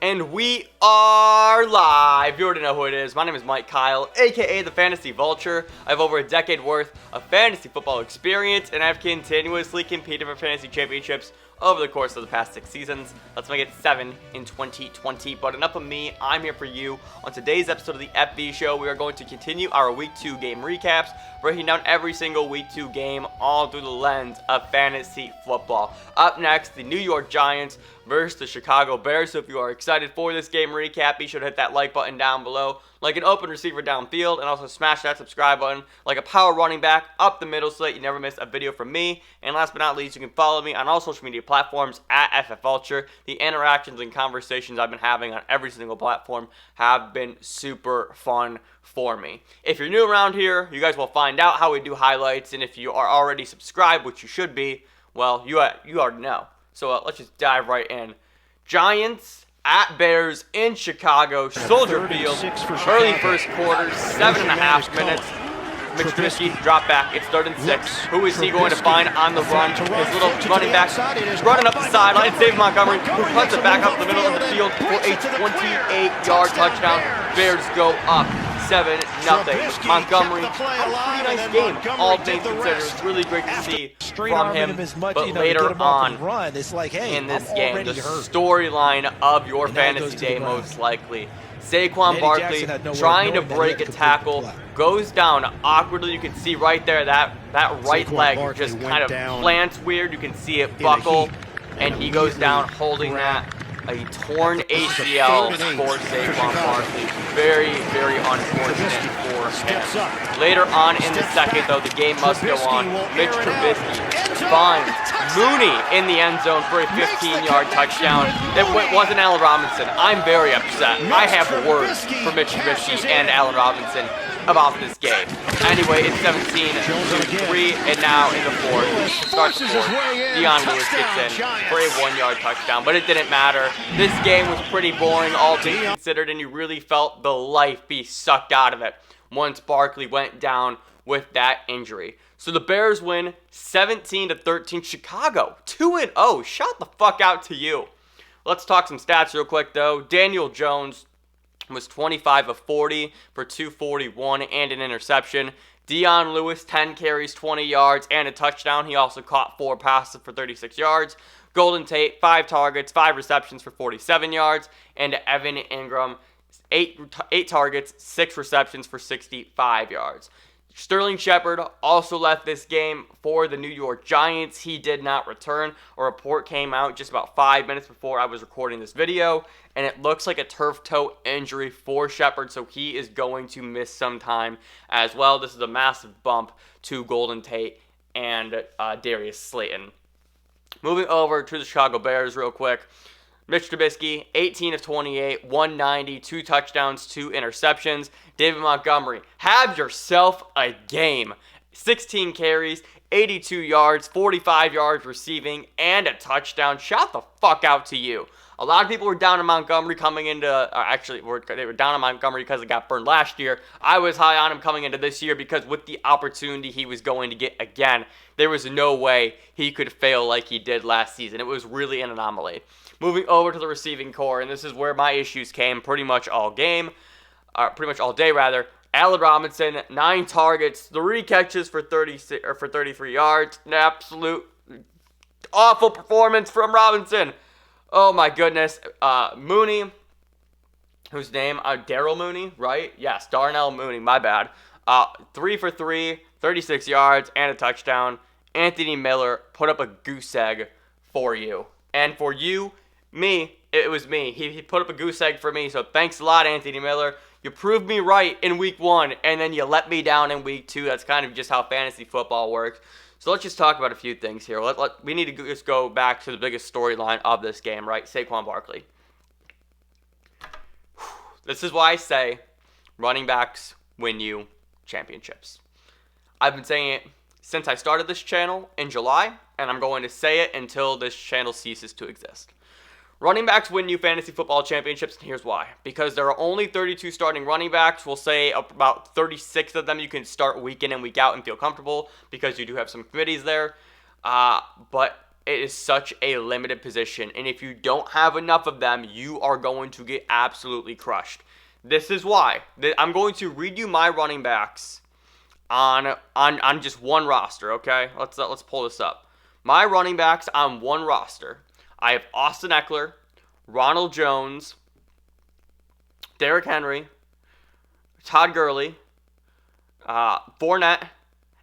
And we are live. You already know who it is. My name is Mike Kyle, aka the Fantasy Vulture. I have over a decade worth of fantasy football experience, and I've continuously competed for fantasy championships over the course of the past 6 seasons. Let's make it 7 in 2020. But enough of me. I'm here for you. On today's episode of the FV Show, we are going to continue our Week 2 game recaps, breaking down every single Week 2 game, all through the lens of fantasy football. Up next, the New York Giants versus the Chicago Bears. So if you are excited for this game recap, be sure to hit that like button down below, like an open receiver downfield, and also smash that subscribe button like a power running back up the middle so that you never miss a video from me. And last but not least, you can follow me on all social media platforms at FFVulture. The interactions and conversations I've been having on every single platform have been super fun for me. If you're new around here, you guys will find out how we do highlights, and if you are already subscribed, which you should be, well, you already know. So let's just dive right in. Giants at Bears in Chicago, Soldier Field, early first quarter, 7.5 minutes. Mitch Trubisky drop back. It's 3rd and 6. Who is he going to find on the run? His little running back running up the sideline. Save Montgomery, who puts it back up the middle of the field for a 28-yard touchdown. Bears go up 7-0. Montgomery had a pretty nice game, all things considered. It's really great to see from him. But later on in this game, the storyline of your fantasy day most likely. Saquon Barkley trying to break a tackle, goes down awkwardly. You can see right there that right leg just kind of plants weird. You can see it buckle, and he goes down holding that. A torn ACL for Saquon Barkley. Very, very unfortunate for him. Later on in the second, though, the game must go on. Mitch Trubisky finds Mooney in the end zone for a 15-yard touchdown. It wasn't Allen Robinson. I'm very upset. I have words for Mitch Trubisky and Allen Robinson about this game. Anyway, it's 17-3, and now in the fourth, starts the fourth, Dion Lewis gets in for a 1-yard touchdown, but it didn't matter. This game was pretty boring, all things considered, and you really felt the life be sucked out of it once Barkley went down with that injury. So the Bears win 17-13. Chicago 2-0. Shout the fuck out to you. Let's talk some stats real quick, though. Daniel Jones was 25 of 40 for 241 and an interception. Dion Lewis, 10 carries, 20 yards, and a touchdown. He also caught 4 passes for 36 yards. Golden Tate, 5 targets, 5 receptions for 47 yards. And Evan Engram, 8 targets, 6 receptions for 65 yards. Sterling Shepard also left this game for the New York Giants. He did not return. A report came out just about 5 minutes before I was recording this video, and it looks like a turf toe injury for Shepard, so he is going to miss some time as well. This is a massive bump to Golden Tate and Darius Slayton. Moving over to the Chicago Bears real quick. Mitch Trubisky, 18 of 28, 190, 2 touchdowns, 2 interceptions. David Montgomery, have yourself a game. 16 carries, 82 yards, 45 yards receiving, and a touchdown. Shout the fuck out to you. A lot of people were down on Montgomery coming into, they were down on Montgomery because it got burned last year. I was high on him coming into this year because with the opportunity he was going to get again, there was no way he could fail like he did last season. It was really an anomaly. Moving over to the receiving core, and this is where my issues came pretty much all day. Allen Robinson, 9 targets, 3 catches for 33 yards. An absolute awful performance from Robinson. Oh my goodness. Mooney, whose name? Darrell Mooney, right? Yes, Darnell Mooney, my bad. 3 for 3, 36 yards, and a touchdown. Anthony Miller put up a goose egg for you. And for you, it was me. He put up a goose egg for me, so thanks a lot, Anthony Miller. You proved me right in week 1, and then you let me down in week 2. That's kind of just how fantasy football works. So let's just talk about a few things here. We need to just go back to the biggest storyline of this game, right? Saquon Barkley. This is why I say running backs win you championships. I've been saying it since I started this channel in July, and I'm going to say it until this channel ceases to exist. Running backs win you fantasy football championships, and here's why. Because there are only 32 starting running backs. We'll say about 36 of them you can start week in and week out and feel comfortable because you do have some committees there. But it is such a limited position, and if you don't have enough of them, you are going to get absolutely crushed. This is why. I'm going to read you my running backs on just one roster, okay? Let's pull this up. My running backs on one roster. I have Austin Eckler, Ronald Jones, Derrick Henry, Todd Gurley, Fournette,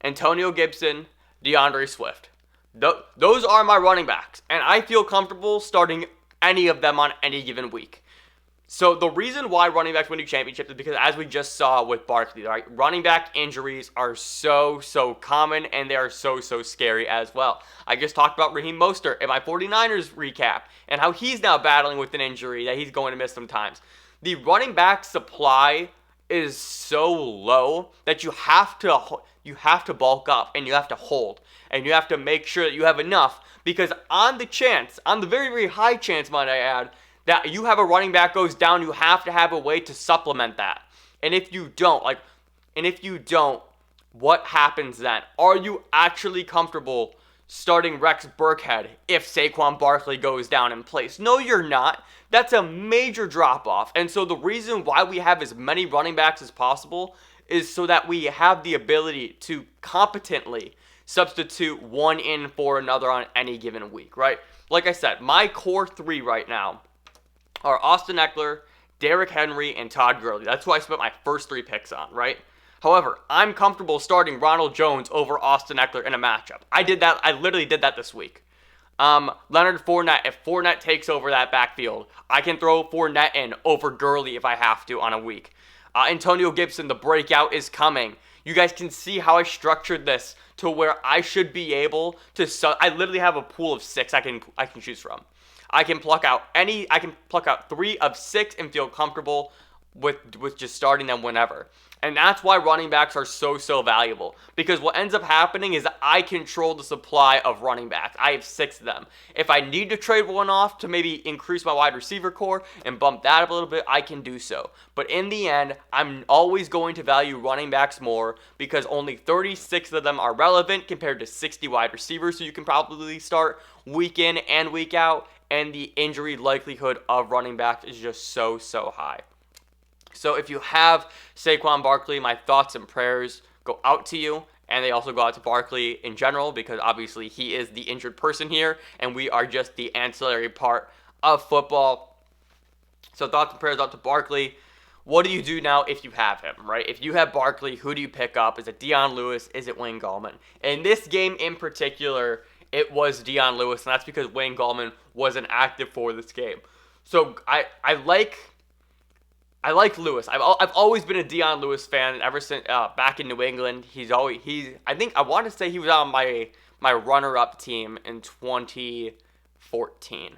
Antonio Gibson, DeAndre Swift. Those are my running backs, and I feel comfortable starting any of them on any given week. So the reason why running backs win championships is because, as we just saw with Barkley, right, running back injuries are so common, and they are so scary as well. I just talked about Raheem Mostert in my 49ers recap, and how he's now battling with an injury that he's going to miss sometimes. The running back supply is so low that you have to bulk up, and you have to hold, and you have to make sure that you have enough, because on the very high chance, might I add, that you have a running back goes down, you have to have a way to supplement that. And if you don't, what happens then? Are you actually comfortable starting Rex Burkhead if Saquon Barkley goes down in place? No, you're not. That's a major drop-off. And so the reason why we have as many running backs as possible is so that we have the ability to competently substitute one in for another on any given week, right? Like I said, my core three right now are Austin Eckler, Derrick Henry, and Todd Gurley. That's who I spent my first three picks on, right? However, I'm comfortable starting Ronald Jones over Austin Eckler in a matchup. I literally did that this week. Leonard Fournette, if Fournette takes over that backfield, I can throw Fournette in over Gurley if I have to on a week. Antonio Gibson, the breakout is coming. You guys can see how I structured this to where I should be able to. I literally have a pool of 6 I can choose from. I can pluck out 3 of 6 and feel comfortable with just starting them whenever. And that's why running backs are so valuable. Because what ends up happening is I control the supply of running backs. I have 6 of them. If I need to trade one off to maybe increase my wide receiver core and bump that up a little bit, I can do so. But in the end, I'm always going to value running backs more because only 36 of them are relevant compared to 60 wide receivers. So you can probably start week in and week out. And the injury likelihood of running backs is just so high. So if you have Saquon Barkley, my thoughts and prayers go out to you, and they also go out to Barkley in general because obviously he is the injured person here, and we are just the ancillary part of football. So thoughts and prayers out to Barkley. What do you do now if you have him, right? If you have Barkley, who do you pick up? Is it Dion Lewis? Is it Wayne Gallman? In this game in particular, it was Dion Lewis, and that's because Wayne Gallman wasn't active for this game. So I like Lewis. I've always been a Dion Lewis fan ever since back in New England. I want to say he was on my runner-up team in 2014.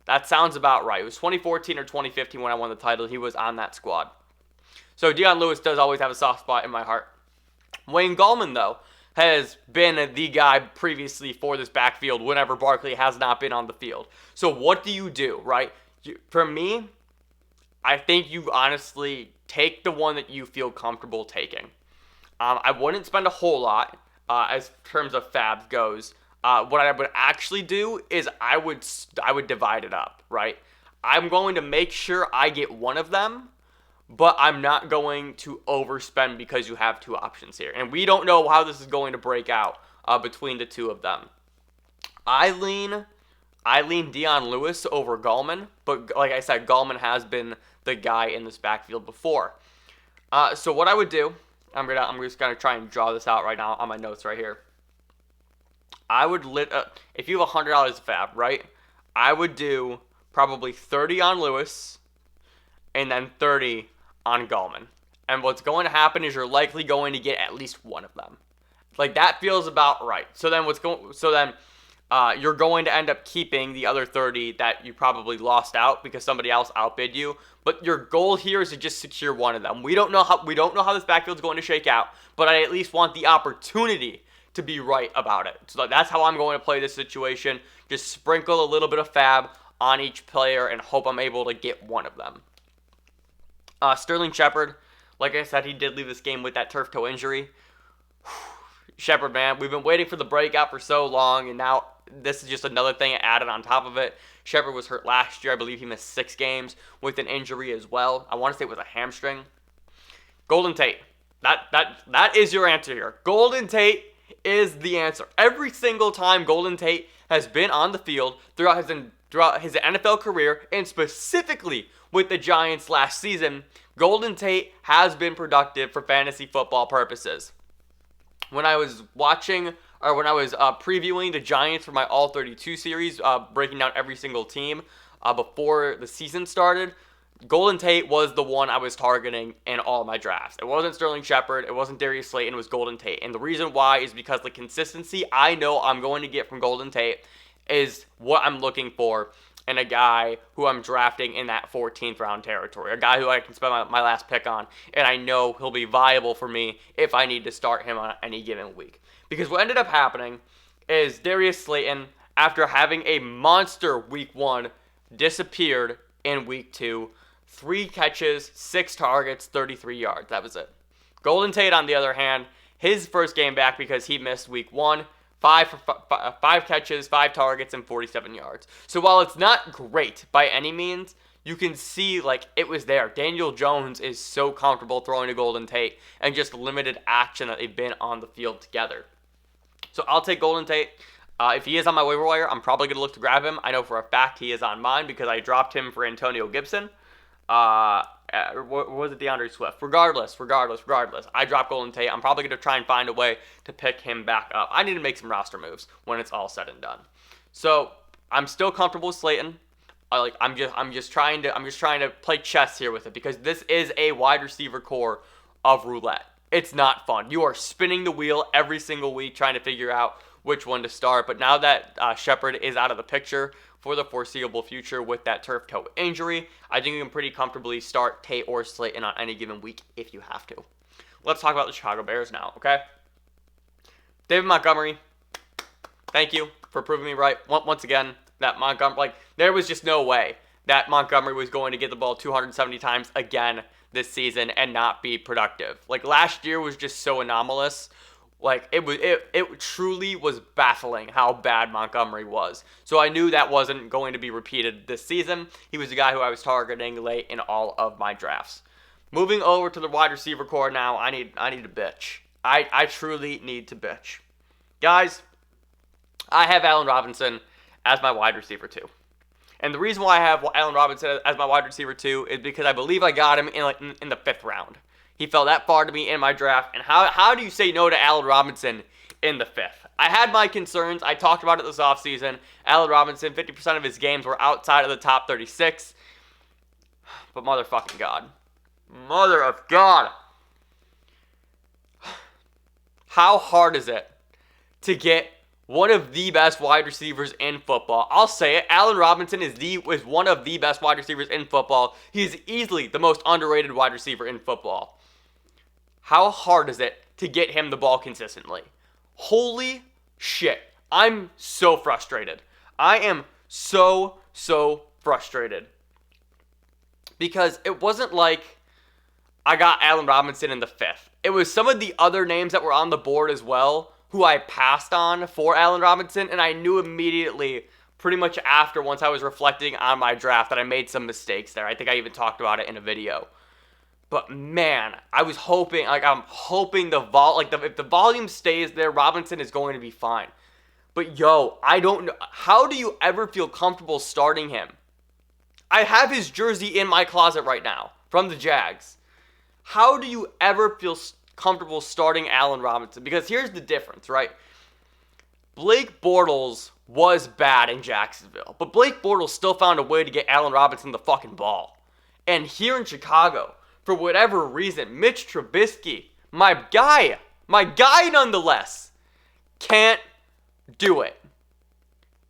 That sounds about right. It was 2014 or 2015 when I won the title. He was on that squad. So Dion Lewis does always have a soft spot in my heart. Wayne Gallman, though, has been the guy previously for this backfield whenever Barkley has not been on the field. So what do you do, right? For me, I think you honestly take the one that you feel comfortable taking. I wouldn't spend a whole lot as terms of fab goes. What I would actually do is I would divide it up, right? I'm going to make sure I get one of them, but I'm not going to overspend because you have 2 options here. And we don't know how this is going to break out between the 2 of them. I lean Dion Lewis over Gallman, but like I said, Gallman has been the guy in this backfield before. So what I would do, I'm just gonna try and draw this out right now on my notes right here. I would if you have $100 of fab, right? I would do probably 30 on Lewis, and then 30 on Gallman. And what's going to happen is you're likely going to get at least one of them. Like that feels about right. So then you're going to end up keeping the other 30 that you probably lost out because somebody else outbid you. But your goal here is to just secure one of them. We don't know how this backfield is going to shake out, but I at least want the opportunity to be right about it. So that's how I'm going to play this situation. Just sprinkle a little bit of fab on each player and hope I'm able to get one of them. Sterling Shepard, like I said, he did leave this game with that turf toe injury. Shepard, man, we've been waiting for the breakout for so long, and now this is just another thing added on top of it. Shepard was hurt last year. I believe he missed 6 games with an injury as well. I want to say it was a hamstring. Golden Tate. That is your answer here. Golden Tate is the answer. Every single time Golden Tate has been on the field throughout his NFL career, and specifically with the Giants last season, Golden Tate has been productive for fantasy football purposes. When I was previewing the Giants for my All 32 series, breaking down every single team before the season started, Golden Tate was the one I was targeting in all my drafts. It wasn't Sterling Shepard, it wasn't Darius Slayton, it was Golden Tate. And the reason why is because the consistency I know I'm going to get from Golden Tate is what I'm looking for in a guy who I'm drafting in that 14th round territory. A guy who I can spend my last pick on, and I know he'll be viable for me if I need to start him on any given week. Because what ended up happening is Darius Slayton, after having a monster week 1, disappeared in week 2. 3 catches, 6 targets, 33 yards. That was it. Golden Tate, on the other hand, his first game back because he missed week 1, 5 catches, 5 targets, and 47 yards. So while it's not great by any means, you can see like it was there. Daniel Jones is so comfortable throwing to Golden Tate and just limited action that they've been on the field together. So I'll take Golden Tate. If he is on my waiver wire, I'm probably going to look to grab him. I know for a fact he is on mine because I dropped him for Antonio Gibson. Was it DeAndre Swift? Regardless, I dropped Golden Tate. I'm probably going to try and find a way to pick him back up. I need to make some roster moves when it's all said and done. So I'm still comfortable with Slayton. I'm just trying to play chess here with it because this is a wide receiver core of roulette. It's not fun. You are spinning the wheel every single week trying to figure out which one to start. But now that Shepard is out of the picture for the foreseeable future with that turf toe injury, I think you can pretty comfortably start Tate or Slayton on any given week if you have to. Let's talk about the Chicago Bears now, okay? David Montgomery, thank you for proving me right. Once again, that Montgomery, there was just no way that Montgomery was going to get the ball 270 times again this season and not be productive. Last year was just so anomalous. It truly was baffling how bad Montgomery was. So I knew that wasn't going to be repeated this season. He was the guy who I was targeting late in all of my drafts. Moving over to the wide receiver core now, I need to bitch. I truly need to bitch. Guys, I have Allen Robinson as my wide receiver 2. And the reason why I have Allen Robinson as my wide receiver 2 is because I believe I got him in the 5th round. He fell that far to me in my draft. And how do you say no to Allen Robinson in the 5th? I had my concerns. I talked about it this offseason. Allen Robinson, 50% of his games were outside of the top 36. But motherfucking God. Mother of God. How hard is it to get one of the best wide receivers in football? I'll say it. Allen Robinson is one of the best wide receivers in football. He is easily the most underrated wide receiver in football. How hard is it to get him the ball consistently? Holy shit. I'm so frustrated. I am so frustrated. Because it wasn't like I got Allen Robinson in the 5th. It was some of the other names that were on the board as well who I passed on for Allen Robinson, and I knew immediately, pretty much after, once I was reflecting on my draft, that I made some mistakes there. I think I even talked about it in a video. But man, I was hoping, I'm hoping if the volume stays there, Robinson is going to be fine. But yo, I don't know. How do you ever feel comfortable starting him? I have his jersey in my closet right now from the Jags. How do you ever feel comfortable starting Allen Robinson? Because here's the difference, right? Blake Bortles was bad in Jacksonville, but Blake Bortles still found a way to get Allen Robinson the fucking ball. And here in Chicago, for whatever reason, Mitch Trubisky, my guy nonetheless, can't do it.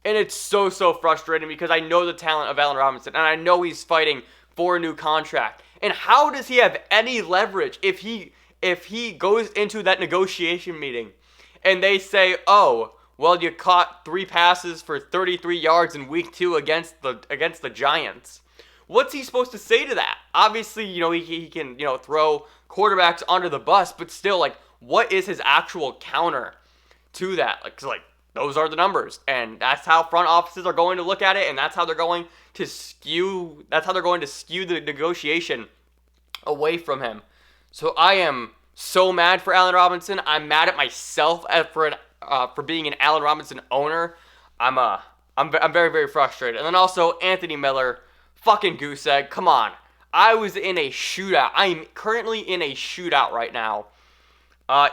And it's so frustrating because I know the talent of Allen Robinson, and I know he's fighting for a new contract. And how does he have any leverage if he goes into that negotiation meeting and they say, oh, well, you caught 3 passes for 33 yards in week 2 against the Giants? What's he supposed to say to that? Obviously, he can, throw quarterbacks under the bus, but still, what is his actual counter to that? those are the numbers. And that's how front offices are going to look at it, and that's how they're going to skew the negotiation away from him. So I am so mad for Allen Robinson. I'm mad at myself for being an Allen Robinson owner. I'm very, very frustrated. And then also Anthony Miller, fucking goose egg. Come on. I was in a shootout. I'm currently in a shootout right now.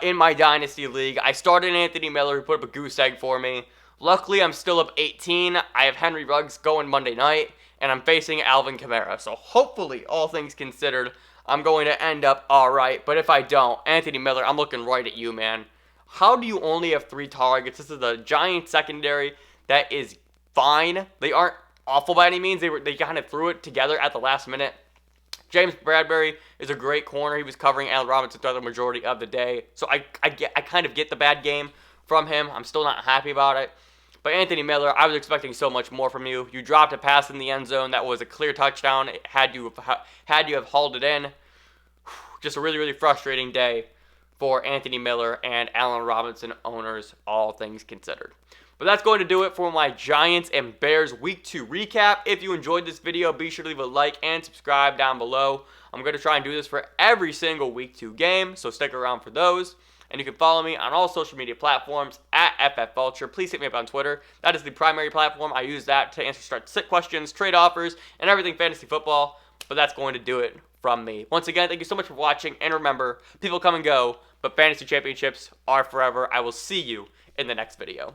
In my Dynasty League. I started Anthony Miller, who put up a goose egg for me. Luckily, I'm still up 18. I have Henry Ruggs going Monday night, and I'm facing Alvin Kamara. So hopefully, all things considered, I'm going to end up alright. But if I don't, Anthony Miller, I'm looking right at you, man. How do you only have 3 targets? This is the Giants secondary that is fine. They aren't awful by any means. They kind of threw it together at the last minute. James Bradbury is a great corner. He was covering Allen Robinson throughout the majority of the day. So I kind of get the bad game from him. I'm still not happy about it. But Anthony Miller, I was expecting so much more from you. You dropped a pass in the end zone that was a clear touchdown. Had you have hauled it in. Just a really, really frustrating day for Anthony Miller and Allen Robinson owners, all things considered. But that's going to do it for my Giants and Bears Week 2 recap. If you enjoyed this video, be sure to leave a like and subscribe down below. I'm going to try and do this for every single Week 2 game, so stick around for those. And you can follow me on all social media platforms at FFVulture. Please hit me up on Twitter. That is the primary platform. I use that to answer start-sit questions, trade offers, and everything fantasy football. But that's going to do it from me. Once again, thank you so much for watching. And remember, people come and go, but fantasy championships are forever. I will see you in the next video.